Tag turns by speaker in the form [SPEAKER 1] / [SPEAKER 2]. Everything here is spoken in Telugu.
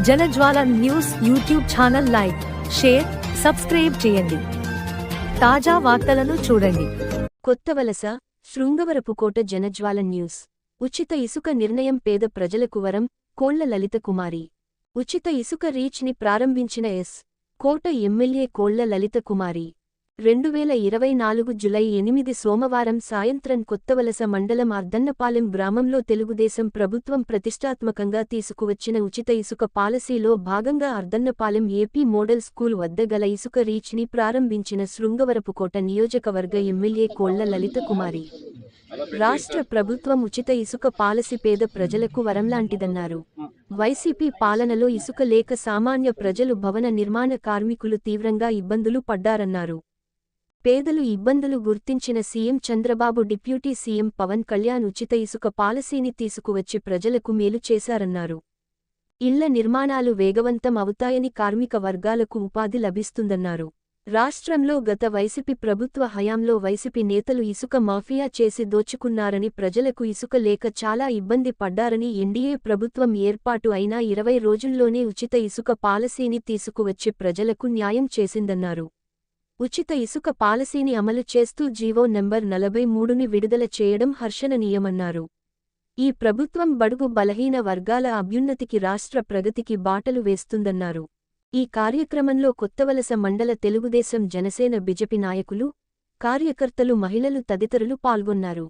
[SPEAKER 1] జనజ్వాల news YouTube channel like, share, subscribe చేయండి. తాజా వార్తలను చూడండి.
[SPEAKER 2] కొత్తవలస, శృంగవరపుకోట. జనజ్వాల న్యూస్. ఉచిత ఇసుక నిర్ణయం పేద ప్రజలకు వరం. కోళ్ల లలిత కుమారి. ఉచిత ఇసుక రీచ్ ని ప్రారంభించిన కోట ఎమ్మెల్యే కోళ్ల లలిత కుమారి. 2024 జులై 8 సోమవారం సాయంత్రం కొత్తవలస మండలం అర్దన్నపాలెం గ్రామంలో తెలుగుదేశం ప్రభుత్వం ప్రతిష్టాత్మకంగా తీసుకువచ్చిన ఉచిత ఇసుక పాలసీలో భాగంగా అర్దన్నపాలెం ఏపీ మోడల్ స్కూల్ వద్ద గల ఇసుక రీచ్ ని ప్రారంభించిన శృంగవరపుకోట నియోజకవర్గ ఎమ్మెల్యే కోళ్ల లలిత కుమారి. రాష్ట్ర ప్రభుత్వం ఉచిత ఇసుక పాలసీ పేద ప్రజలకు వరంలాంటిదన్నారు. వైసీపీ పాలనలో ఇసుక లేక సామాన్య ప్రజలు, భవన నిర్మాణ కార్మికులు తీవ్రంగా ఇబ్బందులు పడ్డారన్నారు. పేదలు ఇబ్బందులు గుర్తించిన CM Chandrababu, deputy CM Pawan Kalyan ఉచిత ఇసుక పాలసీని తీసుకువచ్చి ప్రజలకు మేలు చేశారన్నారు. ఇళ్ల నిర్మాణాలు వేగవంతం అవుతాయని, కార్మిక వర్గాలకు ఉపాధి లభిస్తుందన్నారు. రాష్ట్రంలో గత వైసీపీ ప్రభుత్వ హయాంలో వైసీపీ నేతలు ఇసుక మాఫియా చేసి దోచుకున్నారని, ప్రజలకు ఇసుక లేక చాలా ఇబ్బంది పడ్డారని, ఎన్డీఏ ప్రభుత్వం ఏర్పాటు అయిన 20 రోజుల్లోనే ఉచిత ఇసుక పాలసీని తీసుకువచ్చి ప్రజలకు న్యాయం చేసిందన్నారు. ఉచిత ఇసుక పాలసీని అమలు చేస్తూ జీవో నంబర్ 43ని విడుదల చేయడం హర్షణీయమన్నారు. ఈ ప్రభుత్వం బడుగు బలహీన వర్గాల అభ్యున్నతికి, రాష్ట్ర ప్రగతికి బాటలు వేస్తుందన్నారు. ఈ కార్యక్రమంలో కొత్తవలస మండల తెలుగుదేశం, జనసేన, బీజేపీ నాయకులు, కార్యకర్తలు, మహిళలు తదితరులు పాల్గొన్నారు.